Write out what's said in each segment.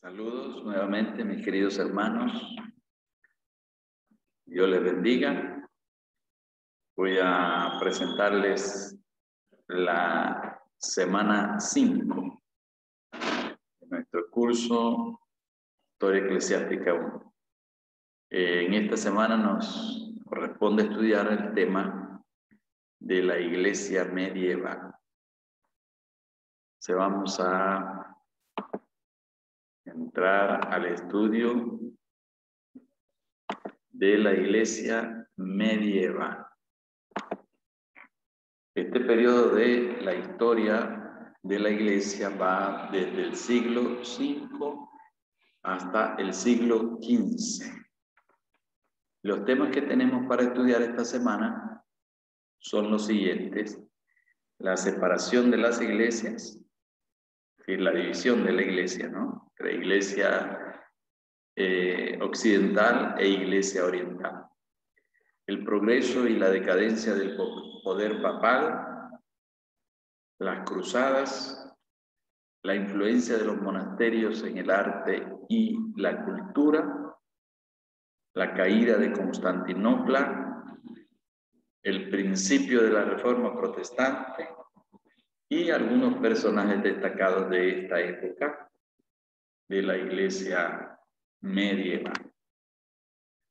Saludos nuevamente, mis queridos hermanos. Dios les bendiga. Voy a presentarles la semana 5 de nuestro curso Historia Eclesiástica 1. En esta semana nos corresponde estudiar el tema de la iglesia medieval. Vamos a entrar al estudio de la iglesia medieval. Este periodo de la historia de la iglesia va desde el siglo V hasta el siglo XV. Los temas que tenemos para estudiar esta semana son los siguientes: la separación de las iglesias, es la división de la iglesia, ¿no? La iglesia occidental e iglesia oriental. El progreso y la decadencia del poder papal, las cruzadas, la influencia de los monasterios en el arte y la cultura, la caída de Constantinopla, el principio de la Reforma Protestante y algunos personajes destacados de esta época de la iglesia medieval.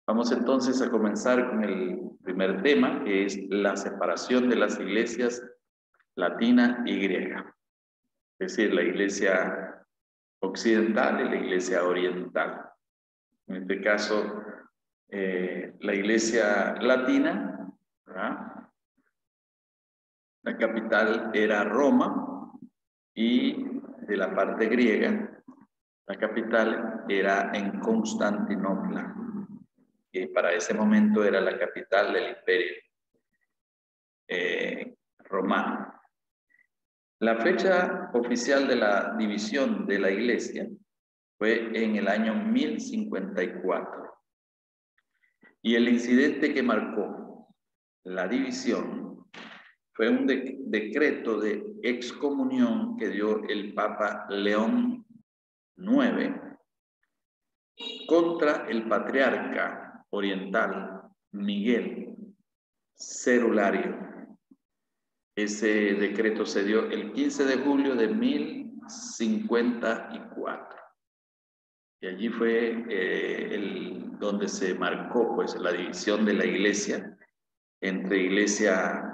Vamos entonces a comenzar con el primer tema, que es la separación de las iglesias latina y griega. Es decir, la iglesia occidental y la iglesia oriental. En este caso, la iglesia latina, ¿verdad? La capital era Roma, y de la parte griega, la capital era en Constantinopla, que para ese momento era la capital del imperio romano. La fecha oficial de la división de la iglesia fue en el año 1054. Y el incidente que marcó la división fue un decreto de excomunión que dio el Papa León IX contra el patriarca oriental Miguel Cerulario. Ese decreto se dio el 15 de julio de 1054. Y allí fue donde se marcó pues la división de la iglesia entre iglesia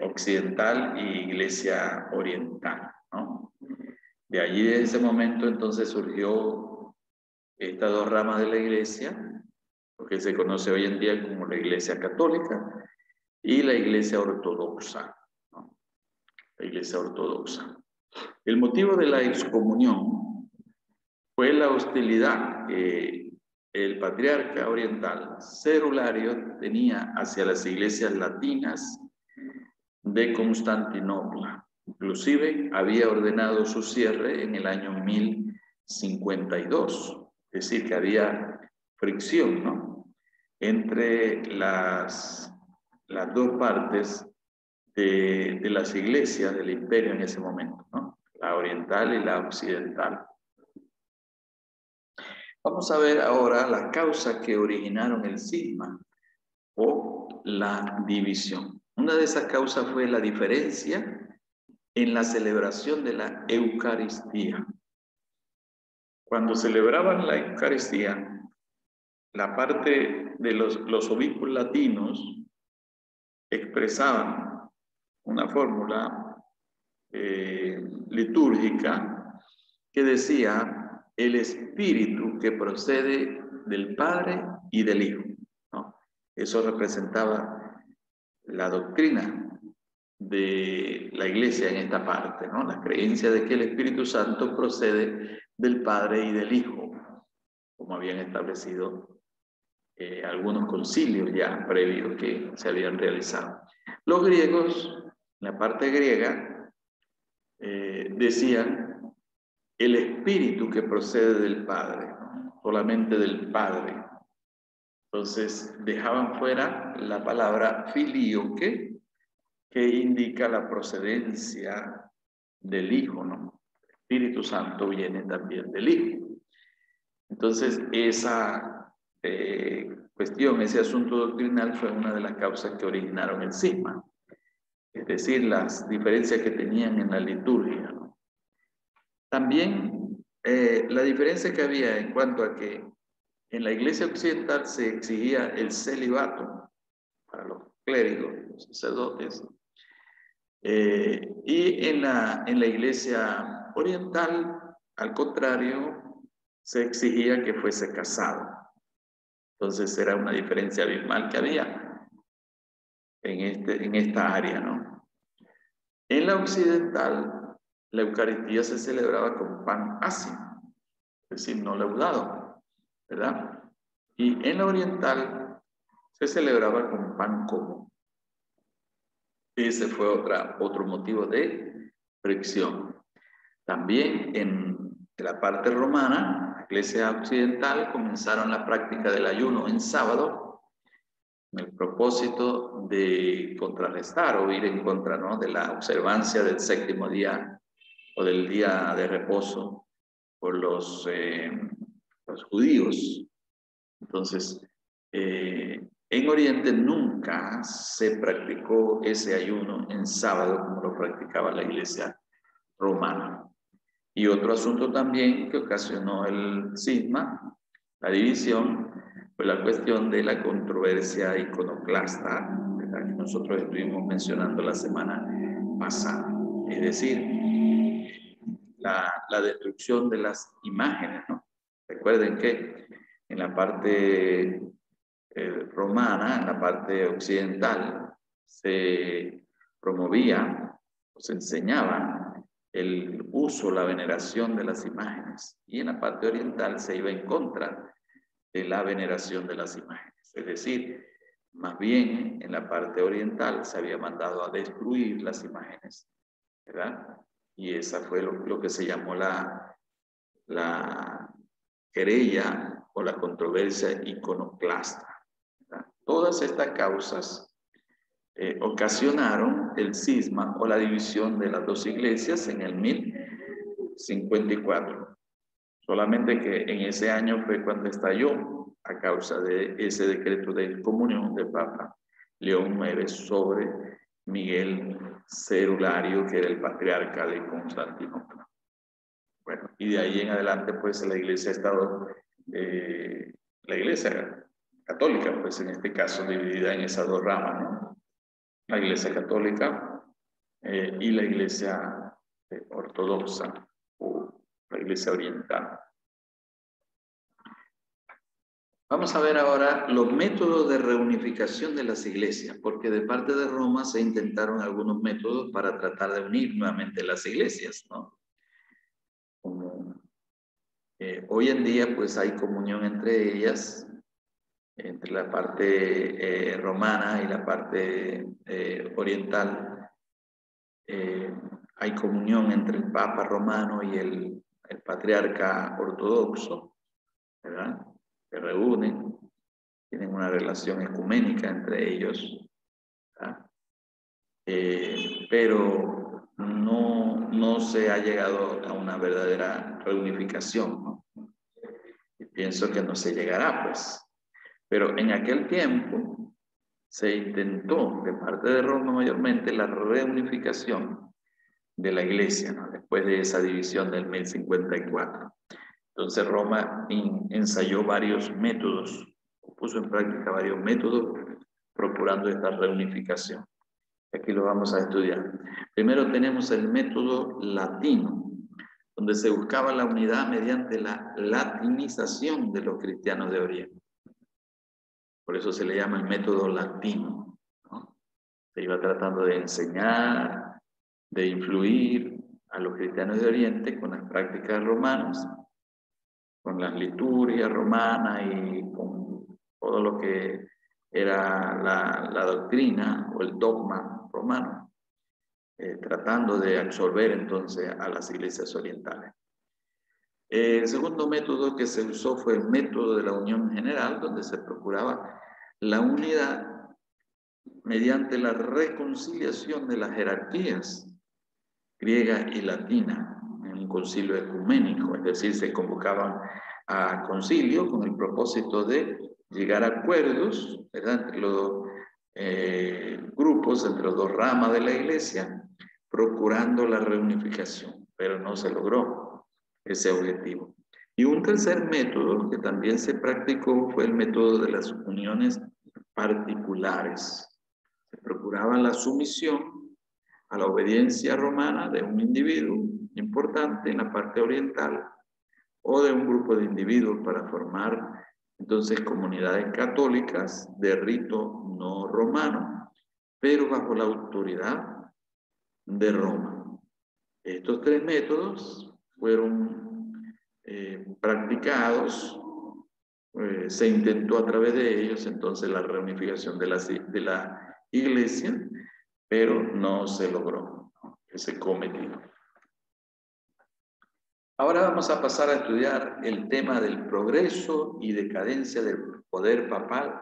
occidental y iglesia oriental, ¿no? De allí, de ese momento, entonces surgió estas dos ramas de la iglesia, lo que se conoce hoy en día como la iglesia católica y la iglesia ortodoxa, ¿no? La iglesia ortodoxa. El motivo de la excomunión fue la hostilidad que el patriarca oriental Cerulario tenía hacia las iglesias latinas de Constantinopla. Inclusive había ordenado su cierre en el año 1052. Es decir, que había fricción, ¿no?, entre las dos partes de las iglesias del imperio en ese momento, ¿no?, la oriental y la occidental. Vamos a ver ahora las causas que originaron el cisma o la división. Una de esas causas fue la diferencia en la celebración de la Eucaristía. Cuando celebraban la Eucaristía, la parte de los obispos latinos expresaban una fórmula litúrgica que decía: el espíritu que procede del Padre y del Hijo, ¿no? Eso representaba la doctrina de la iglesia en esta parte, ¿no? La creencia de que el Espíritu Santo procede del Padre y del Hijo, como habían establecido algunos concilios ya previos que se habían realizado. Los griegos, la parte griega, decían el espíritu que procede del Padre, ¿no?, solamente del Padre. Entonces dejaban fuera la palabra filioque, que indica la procedencia del Hijo, ¿no? Espíritu Santo viene también del Hijo. Entonces, esa cuestión, ese asunto doctrinal fue una de las causas que originaron el cisma, es decir, las diferencias que tenían en la liturgia, ¿no? También la diferencia que había en cuanto a que en la iglesia occidental se exigía el celibato para los clérigos, los sacerdotes, y en la iglesia oriental, al contrario, se exigía que fuese casado. Entonces era una diferencia abismal que había en esta área, ¿no? En la occidental, la Eucaristía se celebraba con pan ácimo, es decir, no leudado, ¿verdad? Y en la oriental se celebraba con pan común. Ese fue otro motivo de fricción. También en la parte romana, la iglesia occidental, comenzaron la práctica del ayuno en sábado, con el propósito de contrarrestar o ir en contra, ¿no?, de la observancia del séptimo día o del día de reposo por los judíos. Entonces, en Oriente nunca se practicó ese ayuno en sábado como lo practicaba la iglesia romana. Y otro asunto también que ocasionó el cisma, la división, fue la cuestión de la controversia iconoclasta, ¿verdad?, que nosotros estuvimos mencionando la semana pasada. Es decir, la destrucción de las imágenes, ¿no? Recuerden que en la parte romana, en la parte occidental, se promovía o se enseñaba el uso, la veneración de las imágenes, y en la parte oriental se iba en contra de la veneración de las imágenes. Es decir, más bien en la parte oriental se había mandado a destruir las imágenes, ¿verdad? Y esa fue lo que se llamó la querella o la controversia iconoclasta, ¿verdad? Todas estas causas ocasionaron el cisma o la división de las dos iglesias en el 1054. Solamente que en ese año fue cuando estalló a causa de ese decreto de comunión del Papa León IX sobre Miguel Cerulario, que era el patriarca de Constantinopla. Bueno, y de ahí en adelante, pues la iglesia ha estado, la iglesia católica, pues en este caso, dividida en esas dos ramas, ¿no? La iglesia católica y la iglesia ortodoxa o la iglesia oriental. Vamos a ver ahora los métodos de reunificación de las iglesias, porque de parte de Roma se intentaron algunos métodos para tratar de unir nuevamente las iglesias, ¿no? Como, hoy en día pues hay comunión entre ellas, entre la parte romana y la parte oriental. Hay comunión entre el Papa romano y el patriarca ortodoxo, ¿verdad? Se reúnen, tienen una relación ecuménica entre ellos, ¿verdad? Pero no se ha llegado a una verdadera reunificación, ¿no? Y pienso que no se llegará, pues. Pero en aquel tiempo se intentó, de parte de Roma mayormente, la reunificación de la iglesia, ¿no?, después de esa división del 1054. Entonces Roma ensayó varios métodos, puso en práctica varios métodos procurando esta reunificación. Aquí lo vamos a estudiar. Primero tenemos el método latino, donde se buscaba la unidad mediante la latinización de los cristianos de Oriente. Por eso se le llama el método latino, ¿no? Se iba tratando de enseñar, de influir a los cristianos de Oriente con las prácticas romanas, con las liturgias romanas y con todo lo que era la doctrina o el dogma romano, tratando de absorber entonces a las iglesias orientales. El segundo método que se usó fue el método de la unión general, donde se procuraba la unidad mediante la reconciliación de las jerarquías griega y latina, en concilio ecuménico, es decir, se convocaban a concilio con el propósito de llegar a acuerdos, ¿verdad?, entre los grupos, entre las dos ramas de la iglesia, procurando la reunificación, pero no se logró ese objetivo. Y un tercer método que también se practicó fue el método de las uniones particulares. Se procuraba la sumisión a la obediencia romana de un individuo importante en la parte oriental o de un grupo de individuos para formar entonces comunidades católicas de rito no romano, pero bajo la autoridad de Roma. Estos tres métodos fueron practicados, se intentó a través de ellos entonces la reunificación de la iglesia, pero no se logró ese cometido. Ahora vamos a pasar a estudiar el tema del progreso y decadencia del poder papal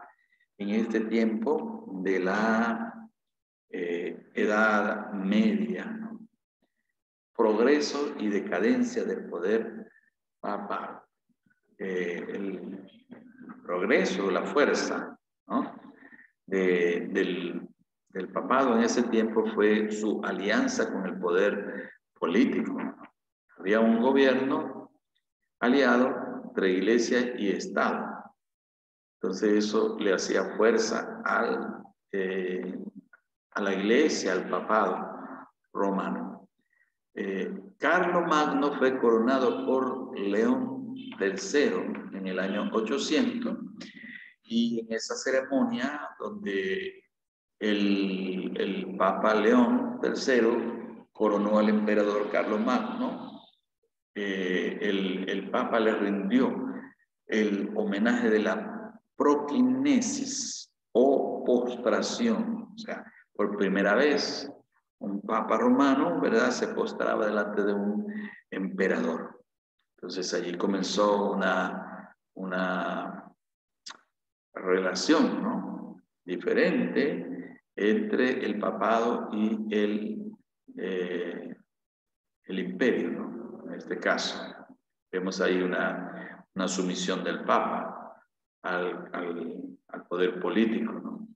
en este tiempo de la Edad Media, ¿no? Progreso y decadencia del poder papal. El progreso, la fuerza, ¿no?, del papado en ese tiempo fue su alianza con el poder político. Había un gobierno aliado entre iglesia y Estado. Entonces eso le hacía fuerza a la iglesia, al papado romano. Carlomagno fue coronado por León III en el año 800, y en esa ceremonia donde el Papa León III coronó al emperador Carlomagno, el Papa le rindió el homenaje de la prokinesis o postración. O sea, por primera vez un Papa romano, ¿verdad?, se postraba delante de un emperador. Entonces allí comenzó una relación, ¿no?, diferente entre el papado y el imperio, ¿no? En este caso, vemos ahí una sumisión del Papa al poder político, ¿no?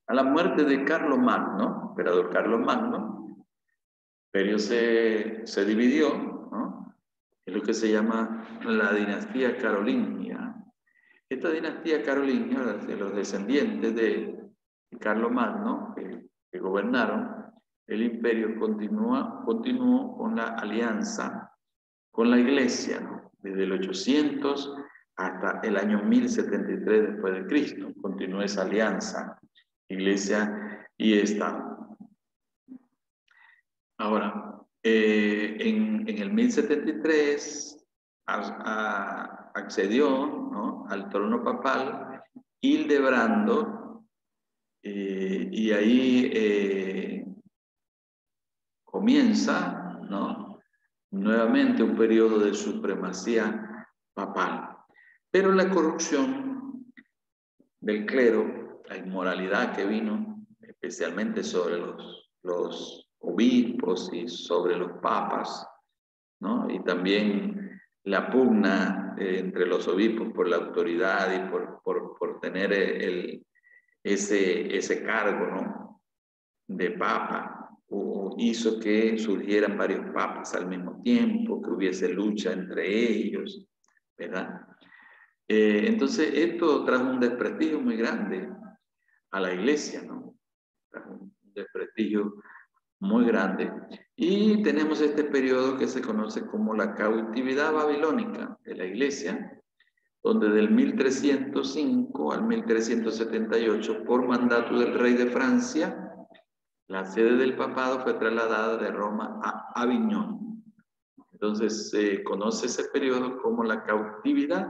A la muerte de Carlomagno, emperador Carlomagno, el imperio se dividió, ¿no? Es lo que se llama la dinastía carolingia. Esta dinastía carolingia, de los descendientes de Carlomagno, que gobernaron el imperio, continuó con la alianza con la iglesia, ¿no?, desde el 800 hasta el año 1073 después de Cristo. Continuó esa alianza, iglesia y Estado. Ahora, en el 1073 accedió, ¿no?, al trono papal Hildebrando, y ahí comienza, ¿no?, nuevamente un periodo de supremacía papal. Pero la corrupción del clero, la inmoralidad que vino especialmente sobre los obispos y sobre los papas, ¿no?, y también la pugna entre los obispos por la autoridad y por tener ese cargo, ¿no?, de papa, hizo que surgieran varios papas al mismo tiempo, que hubiese lucha entre ellos, ¿verdad? Entonces esto trajo un desprestigio muy grande a la iglesia, ¿no? Trajo un desprestigio muy grande. Y tenemos este periodo que se conoce como la cautividad babilónica de la iglesia, donde del 1305 al 1378, por mandato del rey de Francia, la sede del papado fue trasladada de Roma a Aviñón. Entonces se conoce ese periodo como la cautividad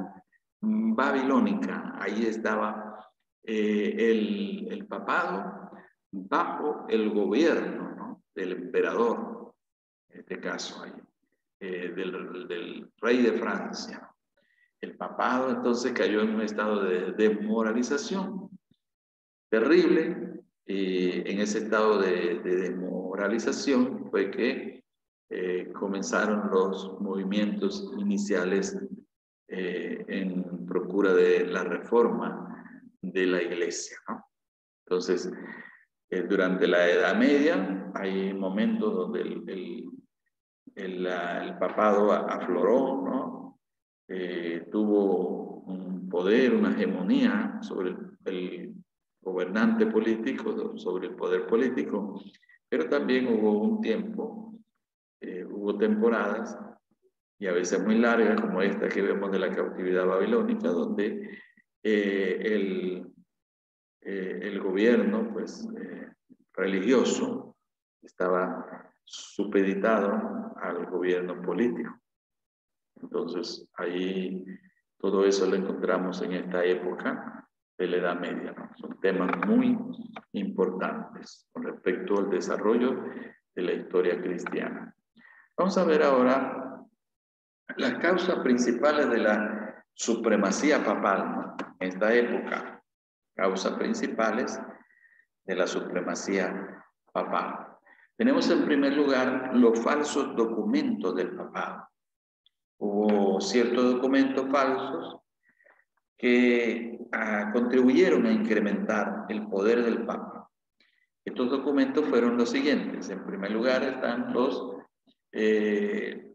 babilónica. Ahí estaba el papado bajo el gobierno, ¿no?, del emperador, en este caso ahí, del rey de Francia. El papado entonces cayó en un estado de desmoralización terrible. En ese estado de desmoralización fue que comenzaron los movimientos iniciales en procura de la reforma de la iglesia, ¿no? Entonces, durante la Edad Media hay momentos donde el papado afloró, ¿no? Tuvo un poder, una hegemonía sobre el gobernante político, sobre el poder político, pero también hubo un tiempo, hubo temporadas, y a veces muy largas, como esta que vemos de la cautividad babilónica, donde el gobierno, pues, religioso estaba supeditado al gobierno político. Entonces, ahí todo eso lo encontramos en esta época de la Edad Media, ¿no? Son temas muy importantes con respecto al desarrollo de la historia cristiana. Vamos a ver ahora las causas principales de la supremacía papal, ¿no? En esta época, causas principales de la supremacía papal. Tenemos en primer lugar los falsos documentos del papado. Hubo ciertos documentos falsos que contribuyeron a incrementar el poder del Papa. Estos documentos fueron los siguientes. En primer lugar están los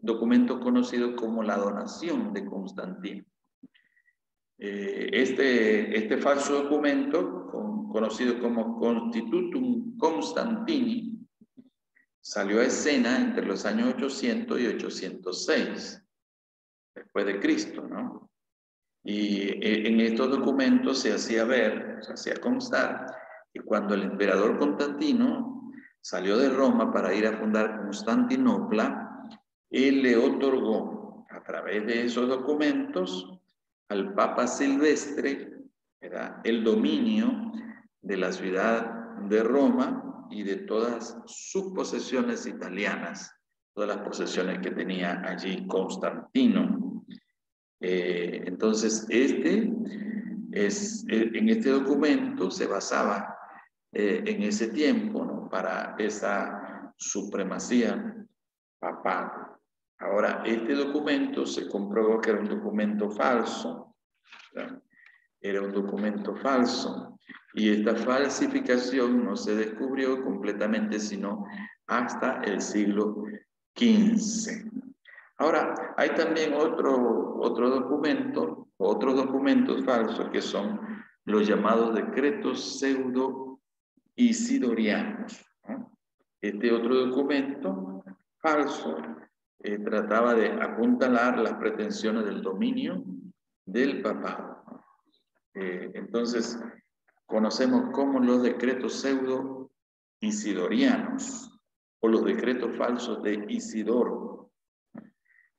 documentos conocidos como la donación de Constantino. Este falso documento, conocido como Constitutum Constantini, salió a escena entre los años 800 y 806, después de Cristo, ¿no? Y en estos documentos se hacía ver, se hacía constar, que cuando el emperador Constantino salió de Roma para ir a fundar Constantinopla, él le otorgó, a través de esos documentos, al Papa Silvestre, ¿verdad?, el dominio de la ciudad de Roma y de todas sus posesiones italianas, todas las posesiones que tenía allí Constantino. Entonces, en este documento se basaba en ese tiempo, ¿no?, para esa supremacía papal. Ahora, este documento se comprobó que era un documento falso, ¿verdad? Era un documento falso, y esta falsificación no se descubrió completamente sino hasta el siglo XV. Ahora, hay también otros documentos falsos, que son los llamados decretos pseudo-isidorianos, ¿no? Este otro documento falso trataba de apuntalar las pretensiones del dominio del papado. Entonces, conocemos como los decretos pseudo-isidorianos o los decretos falsos de Isidoro.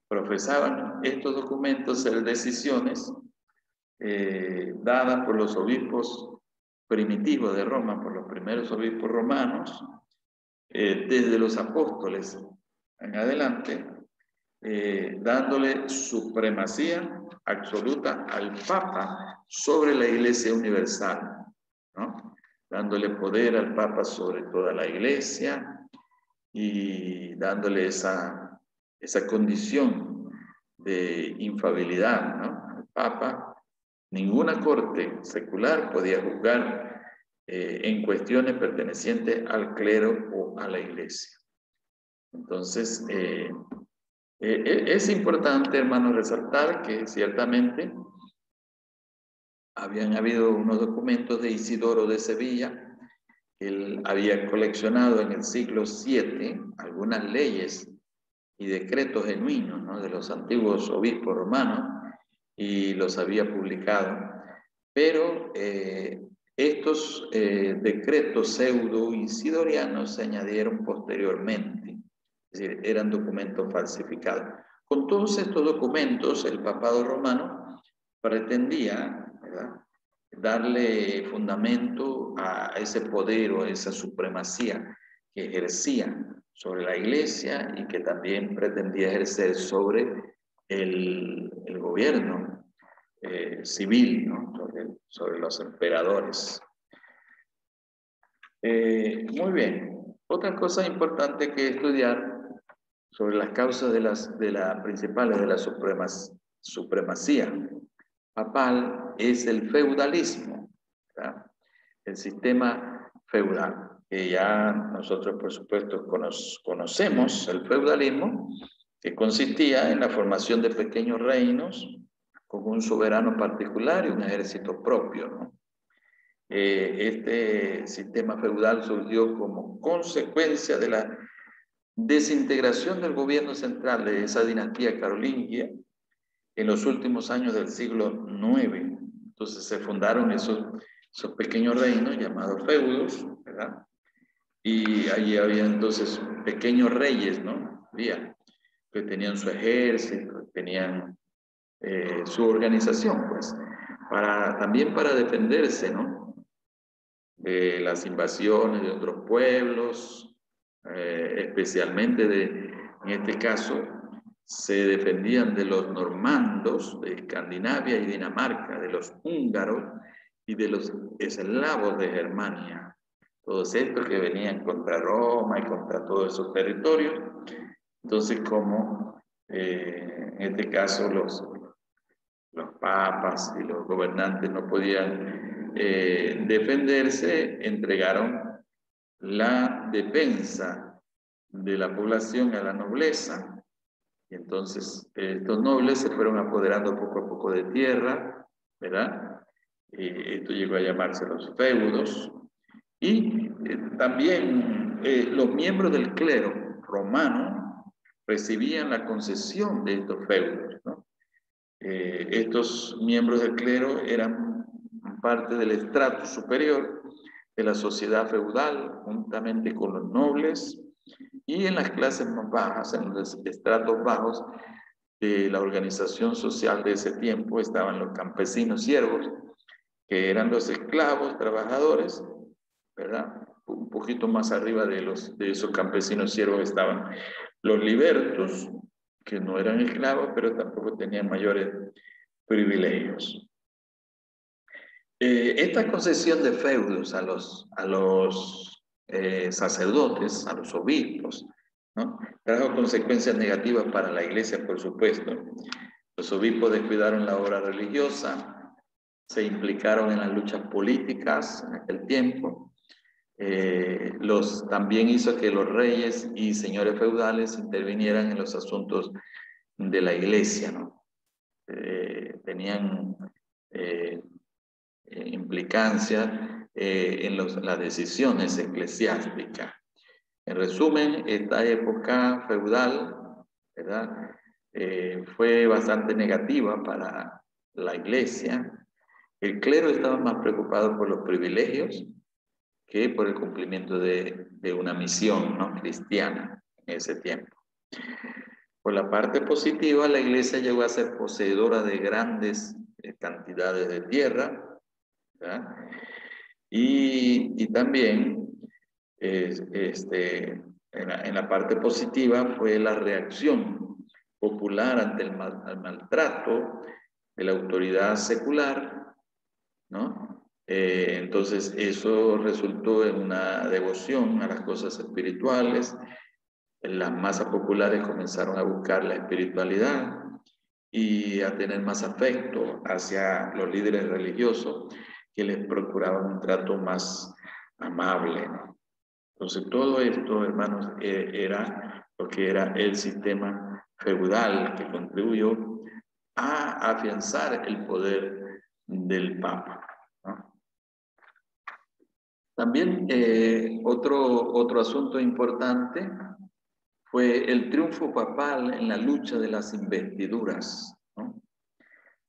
Profesaban estos documentos ser decisiones dadas por los obispos primitivos de Roma, por los primeros obispos romanos, desde los apóstoles en adelante, dándole supremacía absoluta al Papa sobre la Iglesia universal, ¿no? Dándole poder al Papa sobre toda la Iglesia y dándole esa condición de infalibilidad, ¿no?, al Papa. Ninguna corte secular podía juzgar en cuestiones pertenecientes al clero o a la Iglesia. Entonces, es importante, hermanos, resaltar que ciertamente habían habido unos documentos de Isidoro de Sevilla. Él había coleccionado en el siglo VII algunas leyes y decretos genuinos, ¿no?, de los antiguos obispos romanos, y los había publicado. Pero estos decretos pseudo-isidorianos se añadieron posteriormente, es decir, eran documentos falsificados. Con todos estos documentos, el papado romano pretendía, ¿verdad?, darle fundamento a ese poder o a esa supremacía que ejercía sobre la Iglesia y que también pretendía ejercer sobre el gobierno civil, ¿no?, sobre los emperadores. Muy bien. Otra cosa importante que estudiar sobre las causas principales de la supremacía papal es el feudalismo, ¿verdad? El sistema feudal, que ya nosotros por supuesto conocemos el feudalismo, que consistía en la formación de pequeños reinos con un soberano particular y un ejército propio, ¿no? Este sistema feudal surgió como consecuencia de la desintegración del gobierno central de esa dinastía carolingia en los últimos años del siglo IX. Entonces se fundaron esos pequeños reinos llamados feudos, ¿verdad? Y allí había entonces pequeños reyes, ¿no? Había, que tenían su ejército, tenían su organización, pues, también para defenderse, ¿no? De las invasiones de otros pueblos, especialmente en este caso, se defendían de los normandos de Escandinavia y Dinamarca, de los húngaros y de los eslavos de Germania. Todos estos que venían contra Roma y contra todos esos territorios. Entonces, como en este caso los papas y los gobernantes no podían defenderse, entregaron la defensa de la población a la nobleza. Y entonces estos nobles se fueron apoderando poco a poco de tierra, ¿verdad? Esto llegó a llamarse los feudos. Y también los miembros del clero romano recibían la concesión de estos feudos, ¿no? Estos miembros del clero eran parte del estrato superior de la sociedad feudal, juntamente con los nobles, y en las clases más bajas, en los estratos bajos de la organización social de ese tiempo, estaban los campesinos siervos, que eran los esclavos trabajadores, ¿verdad? Un poquito más arriba de esos campesinos siervos estaban los libertos, que no eran esclavos, pero tampoco tenían mayores privilegios. Esta concesión de feudos a los sacerdotes, a los obispos, ¿no? Trajo consecuencias negativas para la iglesia, por supuesto. Los obispos descuidaron la obra religiosa, se implicaron en las luchas políticas en aquel tiempo. También hizo que los reyes y señores feudales intervinieran en los asuntos de la iglesia, ¿no? Tenían implicancia en las decisiones eclesiásticas. En resumen, esta época feudal, ¿verdad? Fue bastante negativa para la iglesia. El clero estaba más preocupado por los privilegios que por el cumplimiento de una misión, ¿no?, cristiana en ese tiempo. Por la parte positiva, la iglesia llegó a ser poseedora de grandes cantidades de tierra, ¿verdad? Y también en la parte positiva fue la reacción popular ante el maltrato de la autoridad secular, ¿no? Entonces eso resultó en una devoción a las cosas espirituales. Las masas populares comenzaron a buscar la espiritualidad y a tener más afecto hacia los líderes religiosos que les procuraban un trato más amable, ¿no? Entonces todo esto, hermanos, era lo que era el sistema feudal que contribuyó a afianzar el poder del Papa, ¿no? También otro asunto importante fue el triunfo papal en la lucha de las investiduras, ¿no?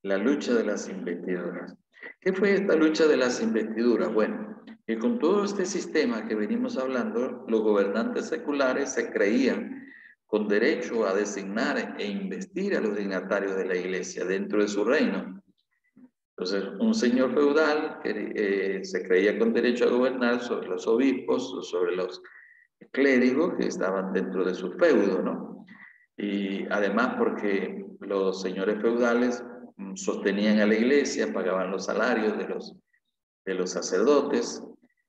La lucha de las investiduras. ¿Qué fue esta lucha de las investiduras? Bueno, que con todo este sistema que venimos hablando, los gobernantes seculares se creían con derecho a designar e investir a los dignatarios de la iglesia dentro de su reino. Entonces, un señor feudal que se creía con derecho a gobernar sobre los obispos o sobre los clérigos que estaban dentro de su feudo, ¿no? Y además porque los señores feudales sostenían a la iglesia, pagaban los salarios de los sacerdotes,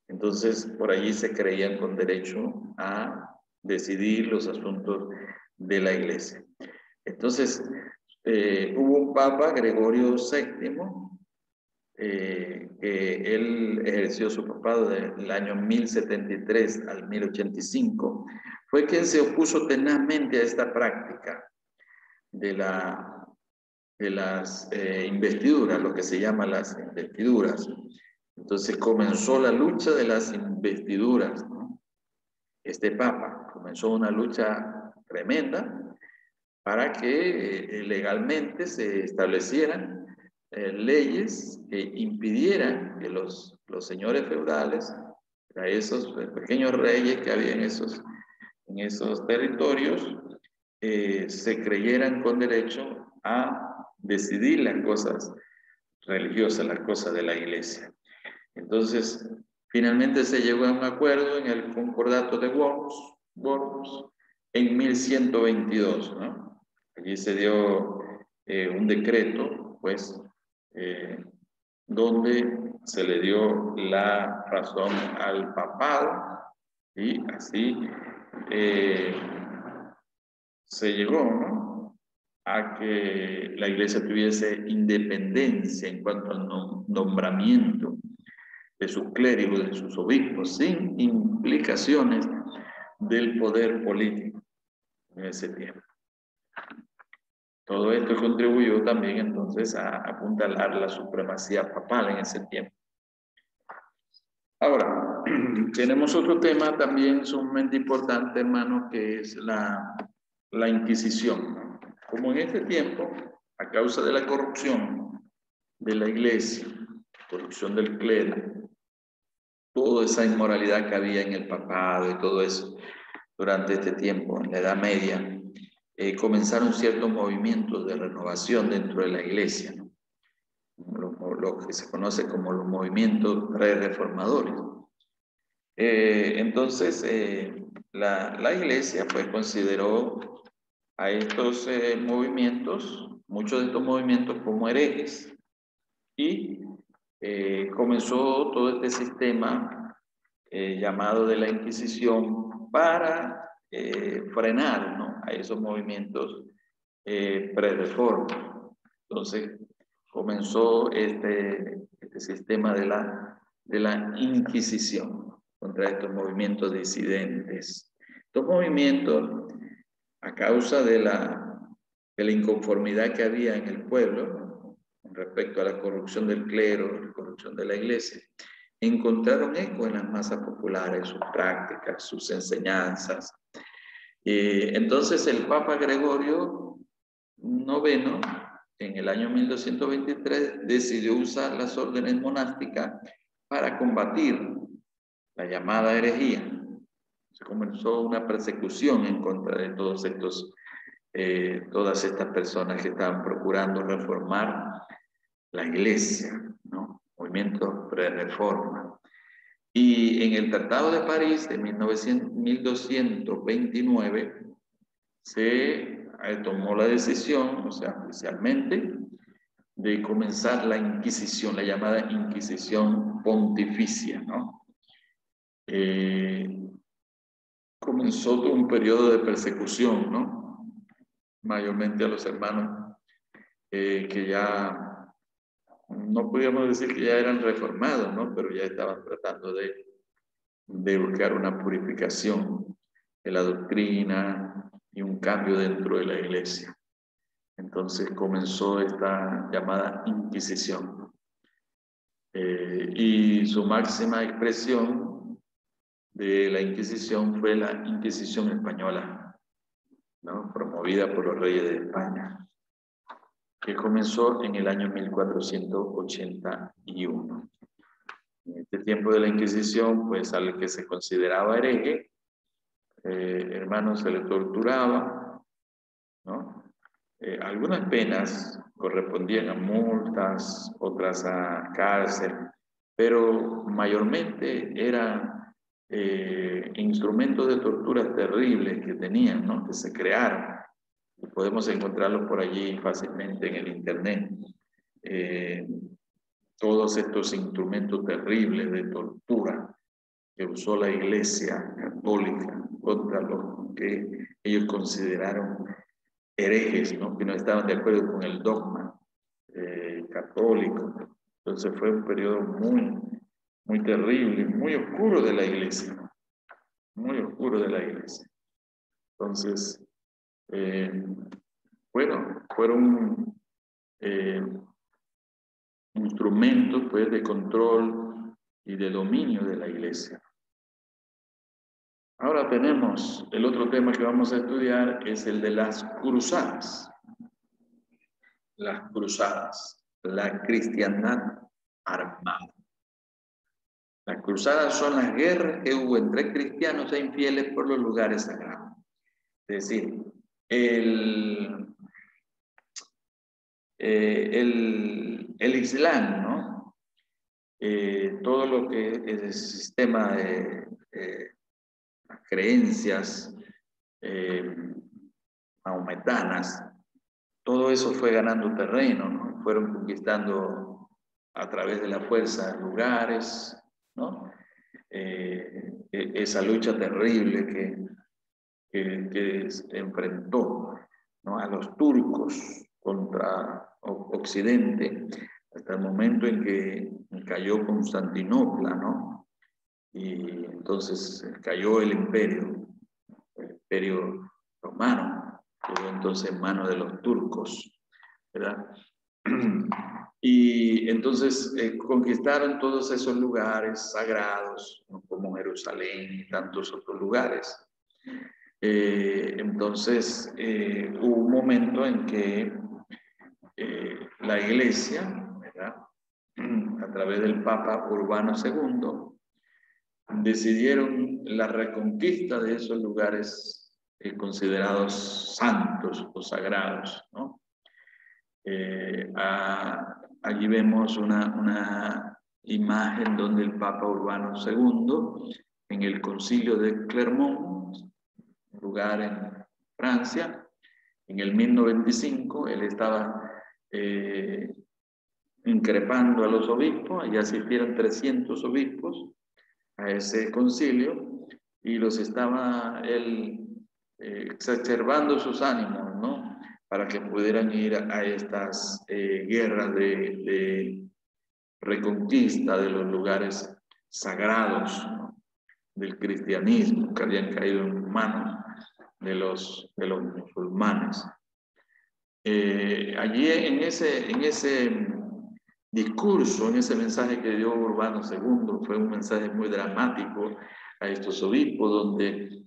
entonces por allí se creían con derecho a decidir los asuntos de la Iglesia. Entonces, hubo un Papa, Gregorio VII, que él ejerció su papado del año 1073 al 1085, fue quien se opuso tenazmente a esta práctica de las investiduras, lo que se llama las investiduras. Entonces comenzó la lucha de las investiduras, ¿no? Este Papa comenzó una lucha tremenda para que legalmente se establecieran leyes que impidieran que los señores feudales, a esos pequeños reyes que había en esos territorios, se creyeran con derecho a decidir las cosas religiosas, las cosas de la Iglesia. Entonces, finalmente se llegó a un acuerdo en el Concordato de Worms en 1122, ¿no? Allí se dio un decreto, pues, donde se le dio la razón al papado y así se llegó, ¿no?, a que la Iglesia tuviese independencia en cuanto al nombramiento de sus clérigos, de sus obispos, sin implicaciones del poder político en ese tiempo. Todo esto contribuyó también entonces a apuntalar la supremacía papal en ese tiempo. Ahora, tenemos otro tema también sumamente importante, hermano, que es la Inquisición. Como en este tiempo, a causa de la corrupción de la Iglesia, corrupción del clero, toda esa inmoralidad que había en el papado y todo eso, durante este tiempo, en la Edad Media, comenzaron ciertos movimientos de renovación dentro de la Iglesia, ¿no? Lo que se conoce como los movimientos pre-reformadores. Entonces, la Iglesia pues consideró a estos movimientos, muchos de estos movimientos, como herejes, y comenzó todo este sistema llamado de la Inquisición para frenar, ¿no?, a esos movimientos pre-reforma. Entonces comenzó este sistema de la Inquisición contra estos movimientos disidentes. Estos movimientos, a causa de la inconformidad que había en el pueblo, ¿no?, respecto a la corrupción del clero, la corrupción de la Iglesia, encontraron eco en las masas populares, sus prácticas, sus enseñanzas. Entonces el Papa Gregorio IX, en el año 1223, decidió usar las órdenes monásticas para combatir la llamada herejía. Se comenzó una persecución en contra de todos todas estas personas que estaban procurando reformar la Iglesia, ¿no?, movimiento pre-reforma. Y en el Tratado de París de 1229 se tomó la decisión, o sea, oficialmente, de comenzar la Inquisición, la llamada Inquisición Pontificia, ¿no? Comenzó todo un periodo de persecución, ¿no?, mayormente a los hermanos que ya no podíamos decir que ya eran reformados, ¿no?, pero ya estaban tratando de buscar una purificación de la doctrina y un cambio dentro de la Iglesia. Entonces comenzó esta llamada Inquisición. Y su máxima expresión de la Inquisición fue la Inquisición española, ¿no?, promovida por los reyes de España, que comenzó en el año 1481. En este tiempo de la Inquisición, pues al que se consideraba hereje, hermanos, se le torturaba, ¿no? Algunas penas correspondían a multas, otras a cárcel, pero mayormente eran instrumentos de tortura terribles que tenían, ¿no?, que se crearon. Podemos encontrarlos por allí fácilmente en el internet. Todos estos instrumentos terribles de tortura que usó la Iglesia católica contra los ¿no?, que ellos consideraron herejes, ¿no?, que no estaban de acuerdo con el dogma católico. Entonces fue un periodo muy terrible, muy oscuro de la iglesia, muy oscuro de la iglesia. Entonces, bueno, fueron instrumentos, pues, de control y de dominio de la iglesia. Ahora tenemos el otro tema que vamos a estudiar, es el de las cruzadas. Las cruzadas, la cristiandad armada. Las cruzadas son las guerras que hubo entre cristianos e infieles por los lugares sagrados. Es decir, el Islam, ¿no? Todo lo que es el sistema de las creencias mahometanas, todo eso fue ganando terreno, ¿no? Fueron conquistando a través de la fuerza lugares, ¿no? Esa lucha terrible que se enfrentó, ¿no?, a los turcos contra Occidente, hasta el momento en que cayó Constantinopla, ¿no? Y entonces cayó el imperio romano, quedó entonces en manos de los turcos, ¿verdad? Y entonces conquistaron todos esos lugares sagrados, ¿no?, como Jerusalén y tantos otros lugares. Entonces hubo un momento en que la iglesia, ¿verdad?, a través del Papa Urbano II, decidieron la reconquista de esos lugares considerados santos o sagrados, ¿no? Allí vemos una imagen donde el Papa Urbano II, en el concilio de Clermont, un lugar en Francia, en el 1095, él estaba increpando a los obispos. Allí asistieron 300 obispos a ese concilio y los estaba él exacerbando sus ánimos, ¿no?, para que pudieran ir a estas guerras de reconquista de los lugares sagrados, ¿no?, del cristianismo, que habían caído en manos de los musulmanes. Allí en ese discurso, en ese mensaje que dio Urbano II, fue un mensaje muy dramático a estos obispos, donde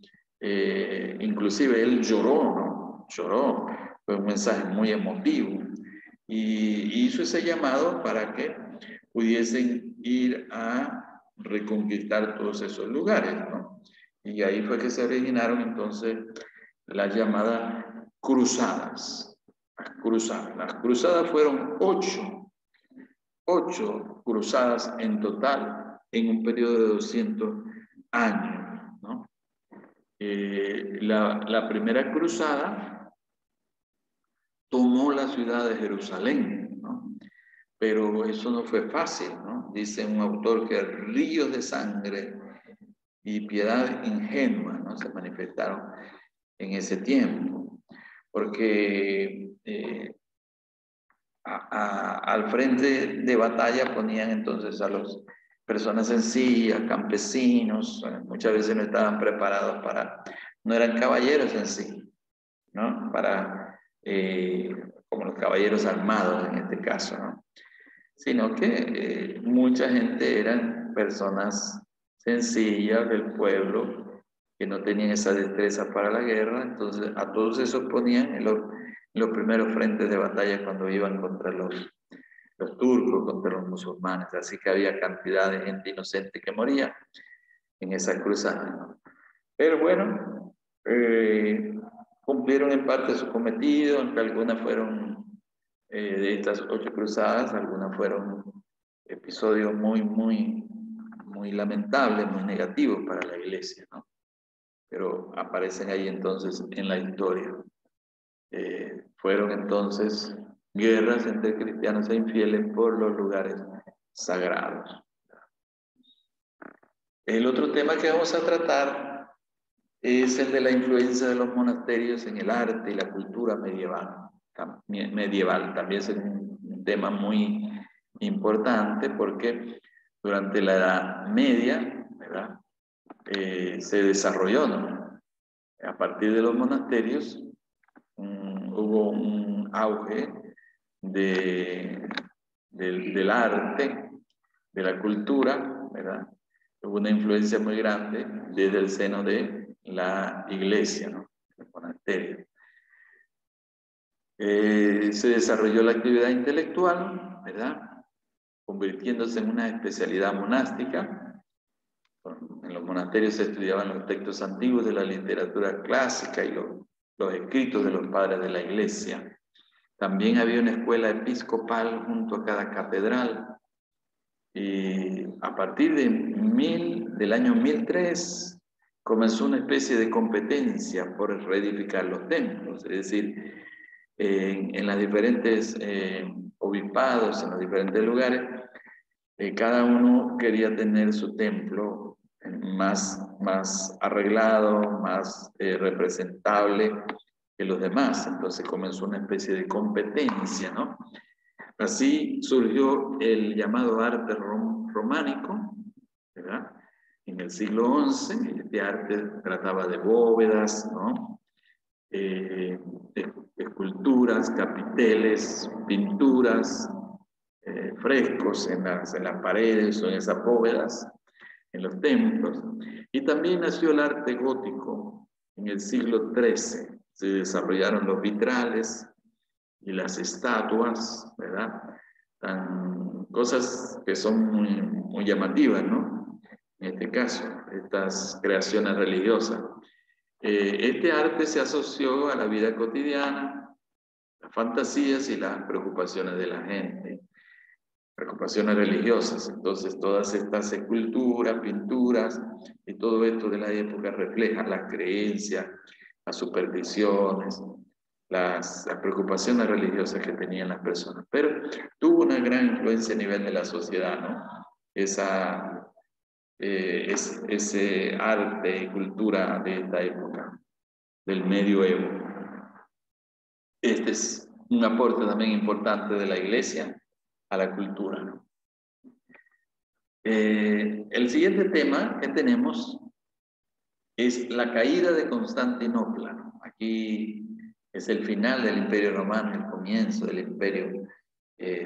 inclusive él lloró, ¿no? Lloró, fue un mensaje muy emotivo, y hizo ese llamado para que pudiesen ir a reconquistar todos esos lugares, ¿no? Y ahí fue que se originaron entonces las llamadas cruzadas. Las cruzadas fueron 8 cruzadas en total en un periodo de 200 años, ¿no? La primera cruzada tomó la ciudad de Jerusalén, ¿no? Pero eso no fue fácil, ¿no? Dice un autor que ríos de sangre y piedad ingenua, ¿no?, se manifestaron en ese tiempo, porque al frente de batalla ponían entonces a las personas sencillas, campesinos, muchas veces no estaban preparados no eran caballeros en sí, ¿no?, como los caballeros armados en este caso, ¿no?, sino que mucha gente eran personas sencillas del pueblo que no tenían esa destreza para la guerra. Entonces a todos esos ponían en los primeros frentes de batalla cuando iban contra los turcos, contra los musulmanes. Así que había cantidad de gente inocente que moría en esa cruzada, ¿no? Pero bueno, cumplieron en parte su cometido, aunque algunas fueron de estas 8 cruzadas, algunas fueron episodios muy lamentables, muy negativos para la iglesia, ¿no? Pero aparecen ahí entonces en la historia. Fueron entonces guerras entre cristianos e infieles por los lugares sagrados. El otro tema que vamos a tratar es el de la influencia de los monasterios en el arte y la cultura medieval. También es un tema muy importante porque durante la Edad Media, ¿verdad? Se desarrolló, ¿no? A partir de los monasterios hubo un auge del arte, de la cultura, ¿verdad? Hubo una influencia muy grande desde el seno de la iglesia, ¿no? El monasterio. Se desarrolló la actividad intelectual, ¿verdad? Convirtiéndose en una especialidad monástica. En los monasterios se estudiaban los textos antiguos de la literatura clásica y los escritos de los padres de la iglesia. También había una escuela episcopal junto a cada catedral. Y a partir del año 1003 comenzó una especie de competencia por reedificar los templos, es decir, en las diferentes obispados, en los diferentes lugares, cada uno quería tener su templo más arreglado, más representable que los demás. Entonces comenzó una especie de competencia, ¿no? Así surgió el llamado arte románico, ¿verdad? En el siglo XI, este arte trataba de bóvedas, ¿no? Esculturas, capiteles, pinturas, frescos en las paredes o en esas bóvedas, en los templos. Y también nació el arte gótico en el siglo XIII. Se desarrollaron los vitrales y las estatuas, ¿verdad? Cosas que son muy llamativas, ¿no? En este caso, estas creaciones religiosas. Este arte se asoció a la vida cotidiana, las fantasías y las preocupaciones de la gente, preocupaciones religiosas. Entonces, todas estas esculturas, pinturas y todo esto de la época refleja las creencias, las supersticiones, las preocupaciones religiosas que tenían las personas. Pero tuvo una gran influencia a nivel de la sociedad, ¿no? Ese arte y cultura de esta época, del medioevo. Este es un aporte también importante de la Iglesia a la cultura, ¿no? El siguiente tema que tenemos es la caída de Constantinopla, ¿no? Aquí es el final del Imperio Romano, el comienzo del Imperio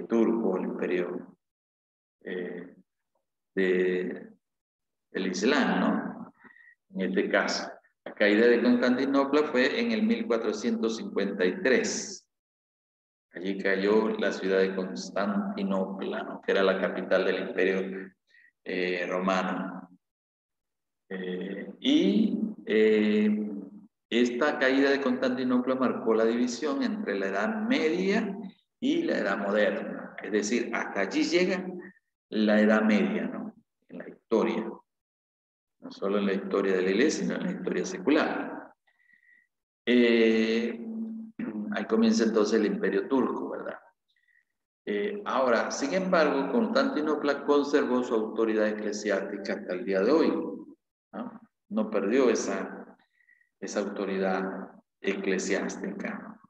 turco, el Imperio del Islam, ¿no? En este caso, la caída de Constantinopla fue en el 1453. Allí cayó la ciudad de Constantinopla, ¿no? Que era la capital del Imperio Romano. Esta caída de Constantinopla marcó la división entre la Edad Media y la Edad Moderna. Es decir, hasta allí llega la Edad Media, ¿no? En la historia. No solo en la historia de la Iglesia, sino en la historia secular. Ahí comienza entonces el Imperio Turco, ¿verdad? Ahora, sin embargo, Constantinopla conservó su autoridad eclesiástica hasta el día de hoy, ¿no? No perdió esa autoridad eclesiástica, ¿no?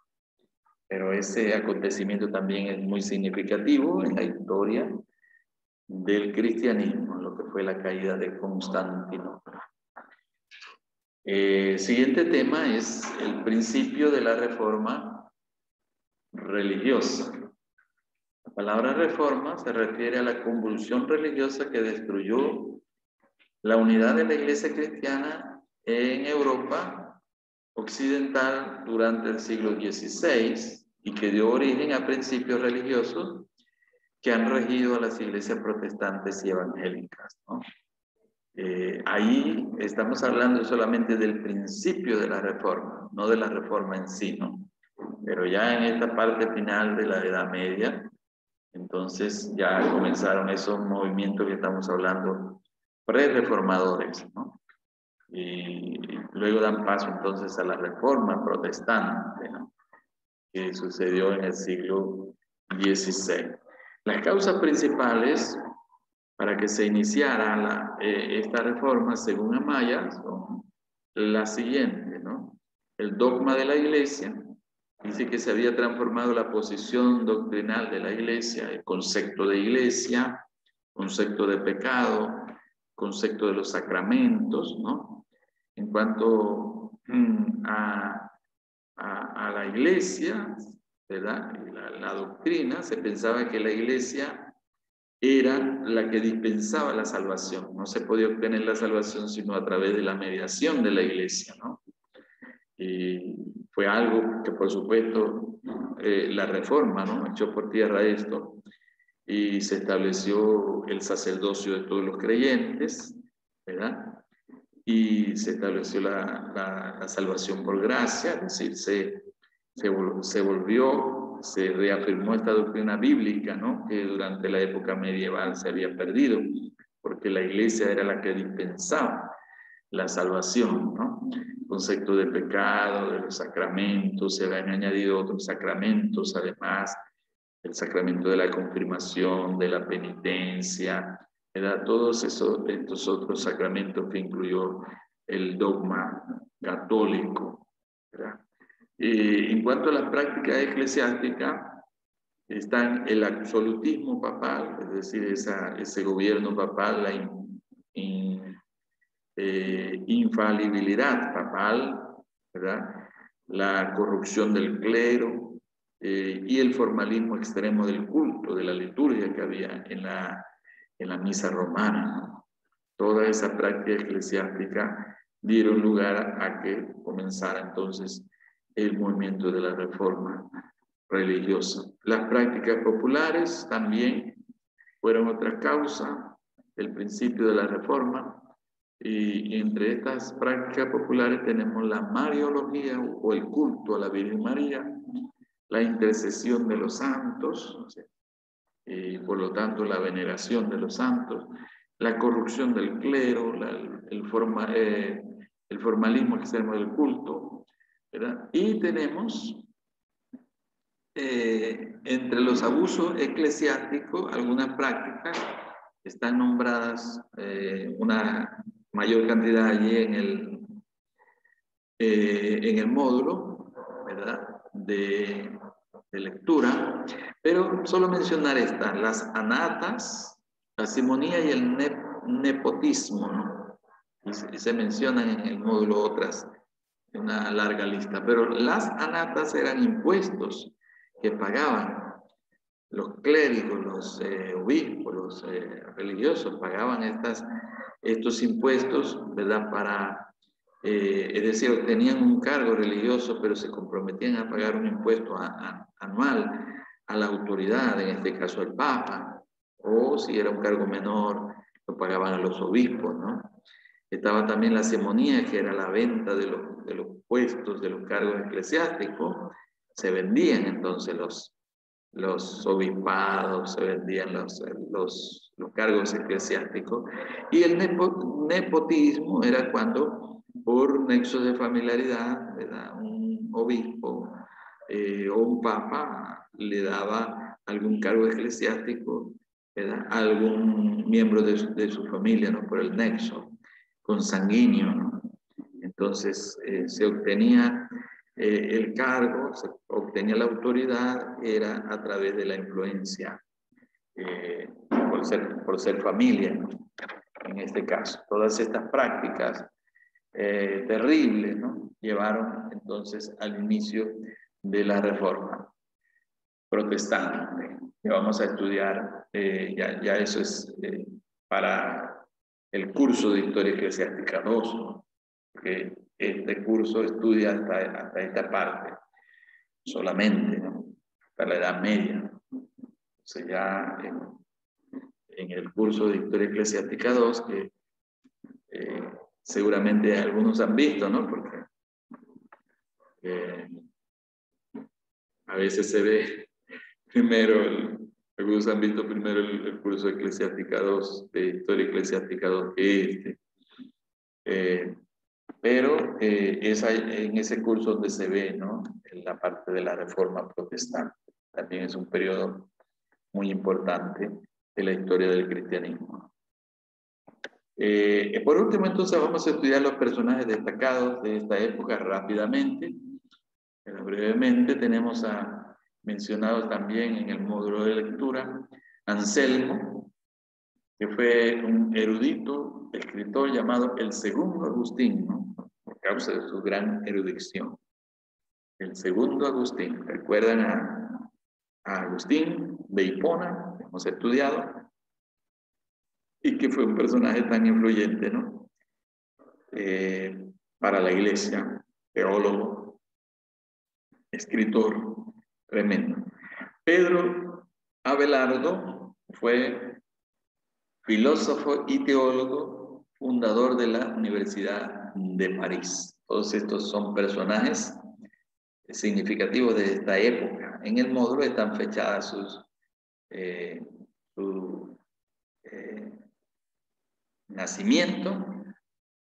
Pero ese acontecimiento también es muy significativo en la historia del cristianismo, lo que fue la caída de Constantinopla. Siguiente tema es el principio de la reforma religiosa. La palabra reforma se refiere a la convulsión religiosa que destruyó la unidad de la iglesia cristiana en Europa occidental durante el siglo XVI y que dio origen a principios religiosos que han regido a las iglesias protestantes y evangélicas, ¿no? Ahí estamos hablando solamente del principio de la reforma, no de la reforma en sí, ¿no? Pero ya en esta parte final de la Edad Media, entonces ya comenzaron esos movimientos que estamos hablando, pre-reformadores, ¿no? Y luego dan paso entonces a la reforma protestante, ¿no? Que sucedió en el siglo XVI. Las causas principales para que se iniciara esta reforma, según Amaya, son la siguiente, ¿no? El dogma de la Iglesia dice que se había transformado la posición doctrinal de la Iglesia, el concepto de Iglesia, concepto de pecado, concepto de los sacramentos, ¿no? En cuanto a la Iglesia, ¿verdad? La doctrina, se pensaba que la Iglesia era la que dispensaba la salvación. No se podía obtener la salvación sino a través de la mediación de la Iglesia, ¿no? Y fue algo que, por supuesto, la Reforma, ¿no?, echó por tierra esto y se estableció el sacerdocio de todos los creyentes, ¿verdad? Y se estableció la salvación por gracia, es decir, se reafirmó esta doctrina bíblica, ¿no?, que durante la época medieval se había perdido, porque la Iglesia era la que dispensaba la salvación, ¿no? El concepto de pecado, de los sacramentos, se habían añadido otros sacramentos, además, el sacramento de la confirmación, de la penitencia, ¿verdad? Todos estos otros sacramentos que incluyó el dogma católico, ¿verdad? En cuanto a las prácticas eclesiásticas, están el absolutismo papal, es decir, ese gobierno papal, la infalibilidad papal, ¿verdad?, la corrupción del clero y el formalismo extremo del culto, de la liturgia que había en la misa romana, ¿no? Toda esa práctica eclesiástica dieron lugar a que comenzara entonces el movimiento de la reforma religiosa. Las prácticas populares también fueron otra causa del principio de la reforma, y entre estas prácticas populares tenemos la mariología o el culto a la Virgen María, la intercesión de los santos, y por lo tanto la veneración de los santos, la corrupción del clero, el formalismo extremo del culto, ¿verdad? Y tenemos entre los abusos eclesiásticos algunas prácticas están nombradas, una mayor cantidad allí en el módulo, ¿verdad?, de lectura, pero solo mencionar estas: las anatas, la simonía y el nepotismo, ¿no? Y se mencionan en el módulo otras, una larga lista, pero las anatas eran impuestos que pagaban los clérigos, los obispos, los religiosos, pagaban estos impuestos, ¿verdad?, es decir, obtenían un cargo religioso, pero se comprometían a pagar un impuesto anual a la autoridad, en este caso al Papa, o si era un cargo menor, lo pagaban a los obispos, ¿no? Estaba también la simonía, que era la venta de los puestos, de los cargos eclesiásticos. Se vendían entonces los obispados, se vendían los cargos eclesiásticos. Y el nepotismo era cuando, por nexo de familiaridad, ¿verdad?, un obispo o un papa le daba algún cargo eclesiástico, ¿verdad?, a algún miembro de su familia, ¿no?, por el nexo consanguíneo, ¿no? Entonces se obtenía el cargo, se obtenía la autoridad, era a través de la influencia, por ser familia, ¿no?, en este caso. Todas estas prácticas terribles, ¿no?, llevaron entonces al inicio de la Reforma protestante, que vamos a estudiar, ya eso es para el curso de Historia Eclesiástica 2, ¿no?, porque este curso estudia hasta esta parte solamente, ¿no?, hasta la Edad Media. Entonces ya en el curso de Historia Eclesiástica 2, que seguramente algunos han visto, ¿no?, porque a veces se ve primero, algunos han visto primero el curso de Eclesiástica 2, de Historia Eclesiástica 2, que pero es en ese curso donde se ve, ¿no?, en la parte de la Reforma protestante. También es un periodo muy importante de la historia del cristianismo. Por último, entonces, vamos a estudiar los personajes destacados de esta época rápidamente. Pero brevemente tenemos mencionados también en el módulo de lectura Anselmo, que fue un erudito, escritor llamado el segundo Agustín, ¿no? Por causa de su gran erudición. El segundo Agustín. ¿Recuerdan a Agustín de Hipona, que hemos estudiado? Y que fue un personaje tan influyente, ¿no? Para la iglesia, teólogo, escritor, tremendo. Pedro Abelardo fue filósofo y teólogo, fundador de la Universidad de París. Todos estos son personajes significativos de esta época. En el módulo están fechadas su nacimiento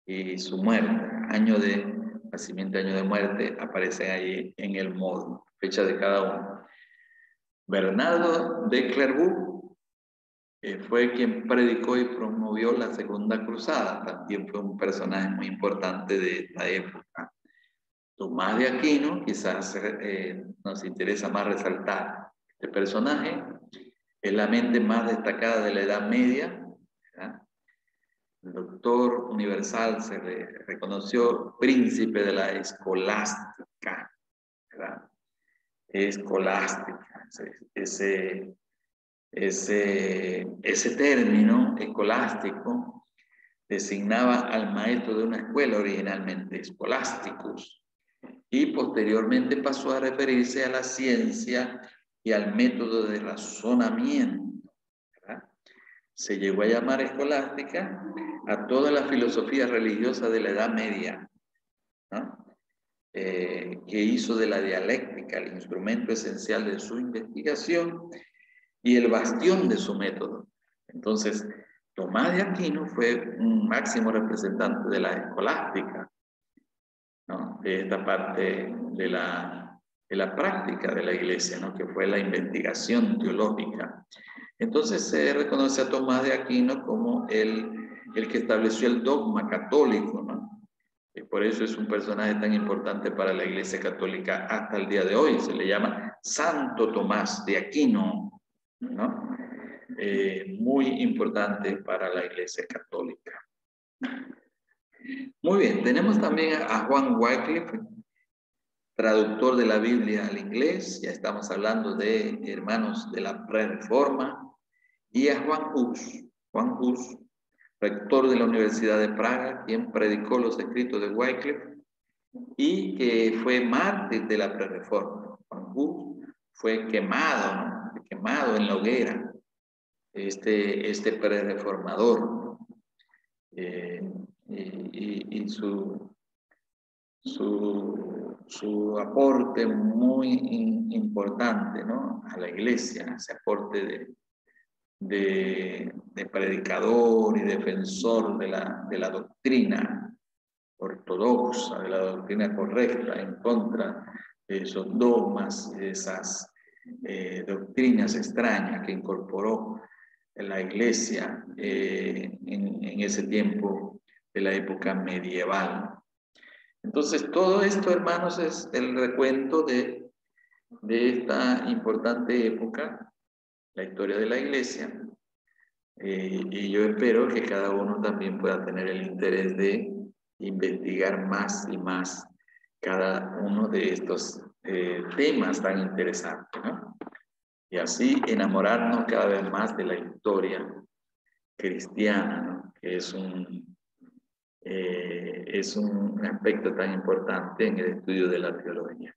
y su muerte. Año de nacimiento, año de muerte, aparecen ahí en el módulo, fecha de cada uno. Bernardo de Clairvaux fue quien predicó y promovió la Segunda Cruzada. También fue un personaje muy importante de esta época. Tomás de Aquino, quizás nos interesa más resaltar este personaje. Es la mente más destacada de la Edad Media, ¿verdad? El doctor universal se le reconoció príncipe de la escolástica, ¿verdad? Escolástica, ese término escolástico designaba al maestro de una escuela originalmente, escolásticos, y posteriormente pasó a referirse a la ciencia y al método de razonamiento, ¿verdad? Se llegó a llamar escolástica a toda la filosofía religiosa de la Edad Media, ¿no? Que hizo de la dialéctica el instrumento esencial de su investigación y el bastión de su método. Entonces, Tomás de Aquino fue un máximo representante de la escolástica, ¿no? De esta parte de la práctica de la iglesia, ¿no? Que fue la investigación teológica. Entonces se reconoce a Tomás de Aquino como el que estableció el dogma católico, ¿no? Y por eso es un personaje tan importante para la iglesia católica hasta el día de hoy. Se le llama Santo Tomás de Aquino, ¿no? Muy importante para la iglesia católica. Muy bien, tenemos también a Juan Wycliffe, traductor de la Biblia al inglés. Ya estamos hablando de hermanos de la Pre-Reforma. Y a Juan Hus, rector de la Universidad de Praga, quien predicó los escritos de Wycliffe y que fue mártir de la Pre-Reforma. Juan Hus fue quemado, ¿no? Quemado en la hoguera, este pre-reformador, ¿no? Y su aporte muy importante, ¿no? A la iglesia, ese aporte de predicador y defensor de la doctrina ortodoxa, de la doctrina correcta, en contra de esos dogmas y de esas doctrinas extrañas que incorporó en la iglesia en ese tiempo de la época medieval. Entonces, todo esto, hermanos, es el recuento de esta importante época, la historia de la iglesia, y yo espero que cada uno también pueda tener el interés de investigar más y más cada uno de estos temas tan interesantes, ¿no? Y así enamorarnos cada vez más de la historia cristiana, ¿no? Que es un aspecto tan importante en el estudio de la teología.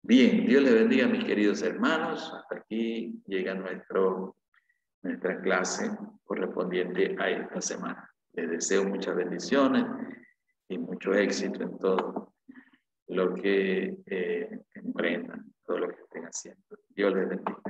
Bien, Dios les bendiga, mis queridos hermanos. Hasta aquí llega nuestra clase correspondiente a esta semana. Les deseo muchas bendiciones y mucho éxito en todo lo que emprendan, todo lo que estén haciendo. Dios les bendiga.